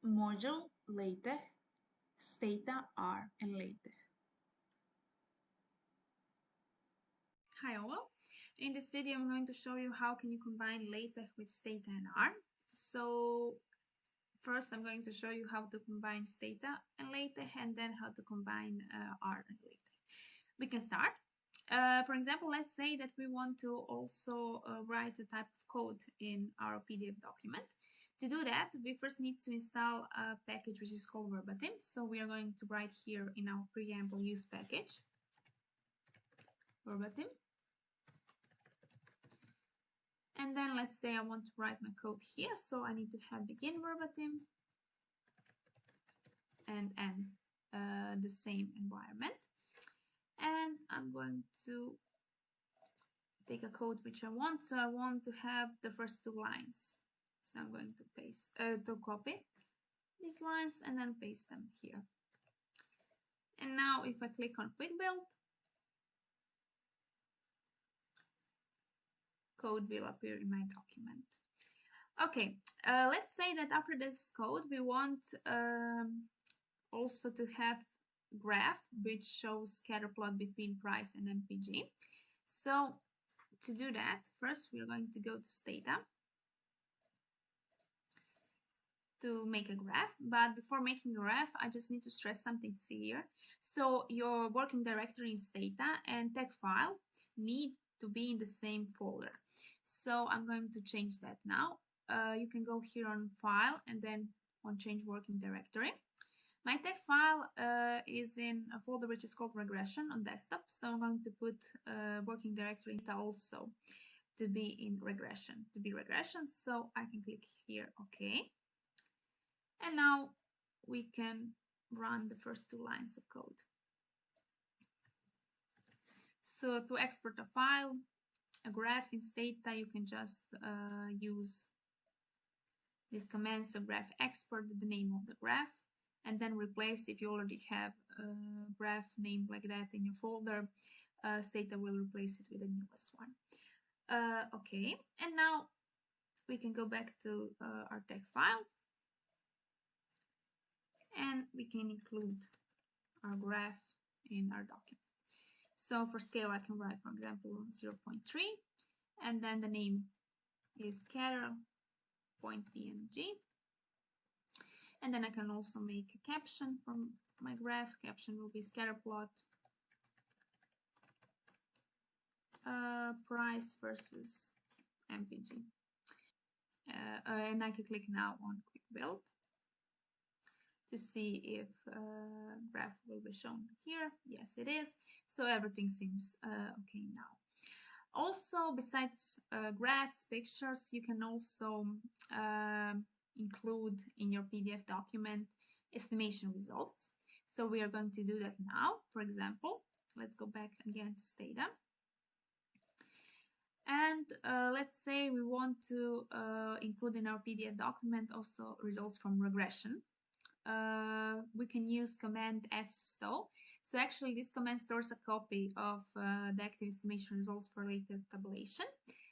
module, LaTeX, Stata, R, and LaTeX. Hi all! In this video I'm going to show you how can you combine LaTeX with Stata and R. So first I'm going to show you how to combine Stata and LaTeX, and then how to combine R and LaTeX. We can start. For example, let's say that we want to also write a type of code in our PDF document. To do that, we first need to install a package which is called verbatim. So we are going to write here in our preamble use package verbatim. And then let's say I want to write my code here. So I need to have begin verbatim and end the same environment. And I'm going to take a code which I want. So I want to have the first two lines. So I'm going to copy these lines and then paste them here. And now if I click on Quick Build, code will appear in my document. Okay, let's say that after this code we want also to have graph which shows scatter plot between price and MPG. So to do that, first we're going to go to Stata to make a graph. But before making a graph, I just need to stress something here. So your working directory in Stata and text file need to be in the same folder. So I'm going to change that now. You can go here on File and then on Change Working Directory. My text file is in a folder which is called Regression on desktop. So I'm going to put working directory also to be in regression, So I can click here, OK. And now we can run the first two lines of code. So to export a file, a graph in Stata, you can just use this command, so graph export, the name of the graph, and then replace, if you already have a graph named like that in your folder, Stata will replace it with the newest one. Okay, and now we can go back to our text file, and we can include our graph in our document. So for scale, I can write, for example, 0.3, and then the name is scatter.png. And then I can also make a caption from my graph. Caption will be scatter plot price versus MPG. And I can click now on Quick Build to see if graph will be shown here. Yes, it is. So everything seems okay now. Also, besides graphs, pictures, you can also include in your PDF document estimation results. So we are going to do that now. For example, let's go back again to Stata. And let's say we want to include in our PDF document also results from regression. We can use command sstow. So actually this command stores a copy of the active estimation results for later tabulation.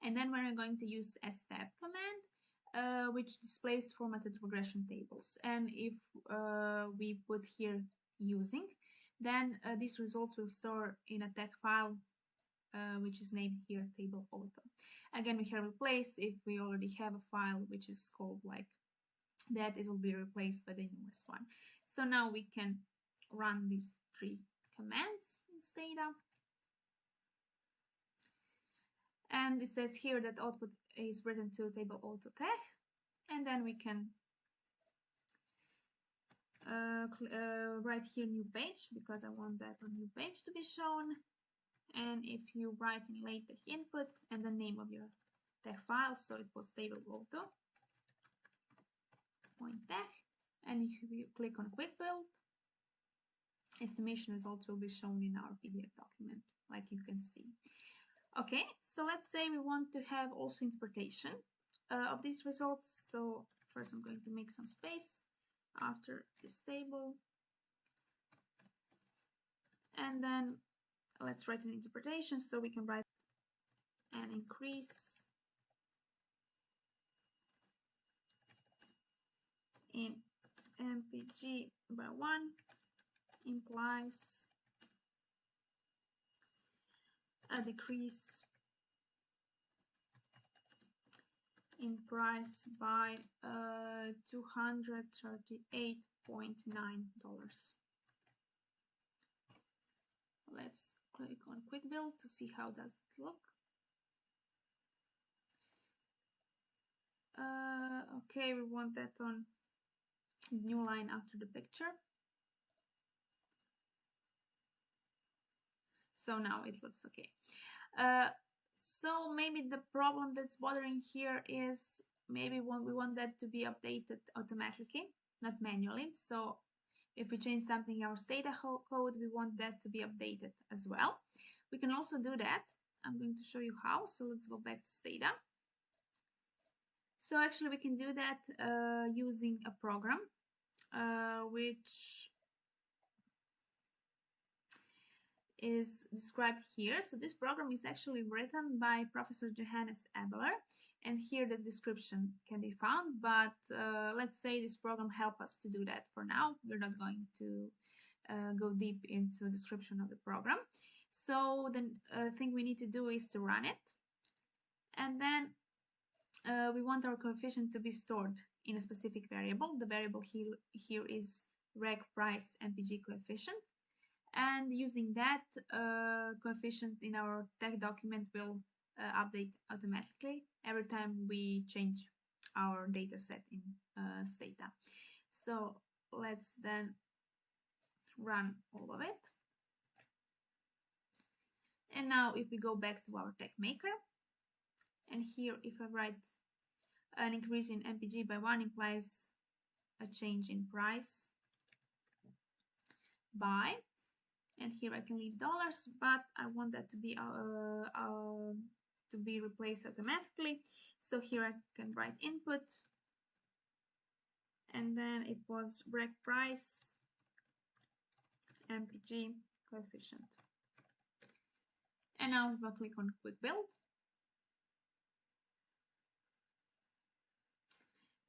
And then we're going to use stab command, which displays formatted regression tables. And if we put here using, then these results will store in a text file which is named here table auto. Again, we can replace if we already have a file which is called like that, it will be replaced by the newest one. So now we can run these three commands in Stata. And it says here that output is written to table auto tag. And then we can write here new page, because I want that on new page to be shown. And if you write in LaTeX input and the name of your tag file, so it was table auto point tag, and if you click on Quick Build, estimation results will be shown in our PDF document, like you can see. Okay, so let's say we want to have also interpretation of these results. So first I'm going to make some space after this table, and then let's write an interpretation. So we can write an increase in mpg by 1 implies a decrease in price by $238.9. Let's click on quick build to see how does it look. Okay, we want that on new line after the picture. So now it looks okay. So maybe the problem that's bothering here is maybe we want that to be updated automatically, not manually. So if we change something in our Stata code, we want that to be updated as well. We can also do that. I'm going to show you how. So let's go back to Stata. So actually we can do that using a program which is described here. So this program is actually written by Professor Johannes Ebeler, and here the description can be found, but let's say this program helps us to do that for now. We're not going to go deep into the description of the program. So the thing we need to do is to run it, and then we want our coefficient to be stored in a specific variable. The variable here is reg price mpg coefficient. And using that coefficient in our text document will update automatically every time we change our data set in Stata. So let's then run all of it. And now if we go back to our text maker, and here if I write an increase in mpg by 1 implies a change in price by, and here I can leave dollars, but I want that to be replaced automatically. So here I can write input, and then it was reg price mpg coefficient. And now if I click on quick build,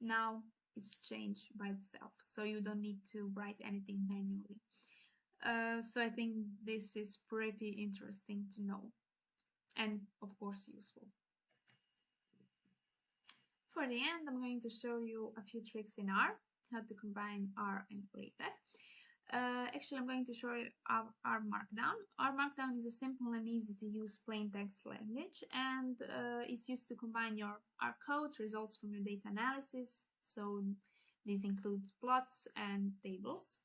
now it's changed by itself, so you don't need to write anything manually. So I think this is pretty interesting to know, and of course useful. For the end, I'm going to show you a few tricks in R, how to combine R and LaTeX. Actually, I'm going to show you R Markdown. R Markdown is a simple and easy to use plain text language, and it's used to combine your R code, results from your data analysis. So these include plots and tables,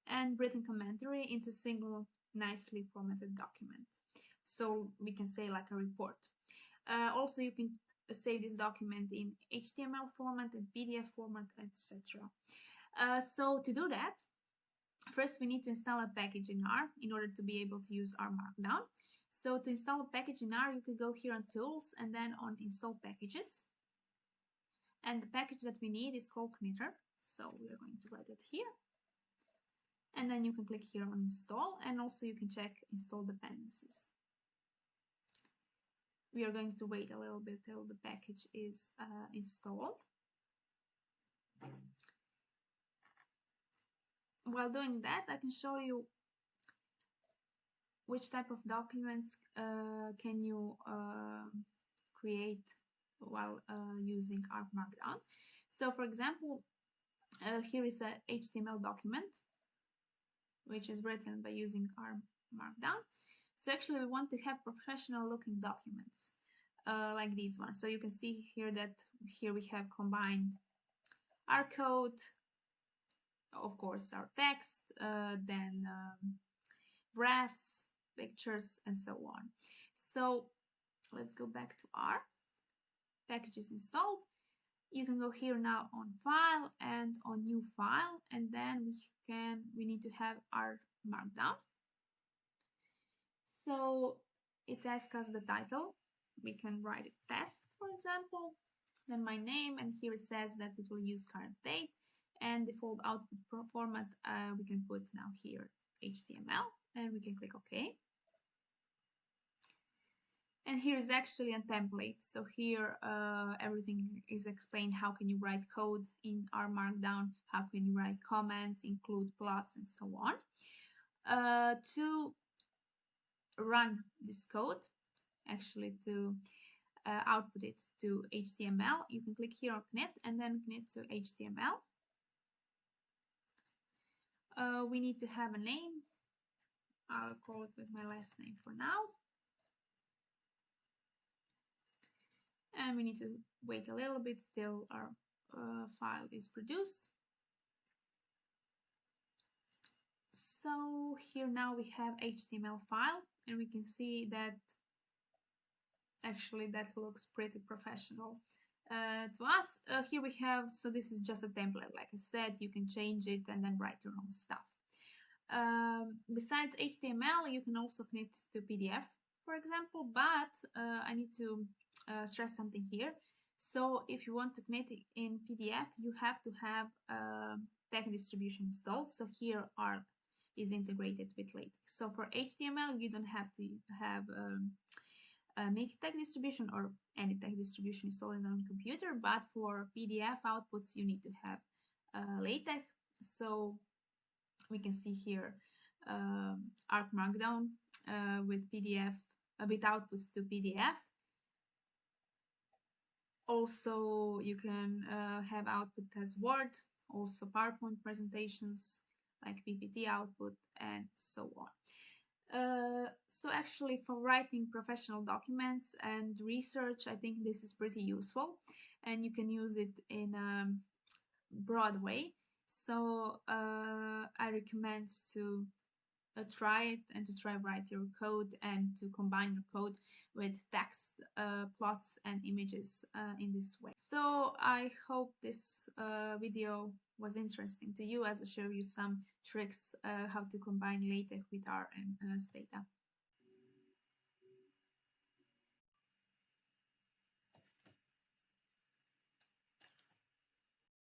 and written commentary into a single nicely formatted document. So we can say like a report. Also, you can save this document in HTML format and PDF format, etc. So to do that, first we need to install a package in R in order to be able to use R Markdown. So to install a package in R, you could go here on Tools and then on Install Packages. And the package that we need is called Knitter. So we are going to write it here. And then you can click here on Install, and also you can check Install Dependencies. We are going to wait a little bit till the package is installed. While doing that, I can show you which type of documents can you create while using R Markdown. So for example, here is a HTML document which is written by using R Markdown. So actually we want to have professional looking documents like these ones. So you can see here that here we have combined our code, of course our text, then graphs, pictures, and so on. So let's go back to R. Package is installed. You can go here now on File and on New File, and then we need to have our Markdown. So it asks us the title. We can write it test, for example, then my name, and here it says that it will use current date, and default output format we can put now here HTML, and we can click OK. And here is actually a template. So here everything is explained. How can you write code in R Markdown? How can you write comments, include plots, and so on. To run this code, actually to output it to HTML, you can click here on Knit and then Knit to HTML. We need to have a name. I'll call it with my last name for now. And we need to wait a little bit till our file is produced. So here now we have HTML file, and we can see that actually that looks pretty professional to us. Here we have, so this is just a template, like I said, you can change it and then write your own stuff. Besides HTML, you can also knit to PDF, for example, but I need to stress something here. So if you want to knit in PDF, you have to have text distribution installed. So here R is integrated with LaTeX. So for HTML, you don't have to have make text distribution or any text distribution installed on a computer, but for PDF outputs, you need to have LaTeX. So we can see here Arc Markdown with PDF, with outputs to PDF. Also, you can have output as Word, also PowerPoint presentations like PPT output, and so on. So actually for writing professional documents and research, I think this is pretty useful, and you can use it in a broad way. So I recommend to try it and to try write your code and to combine your code with text, plots and images in this way. So I hope this video was interesting to you, as I show you some tricks how to combine LaTeX with R and Stata.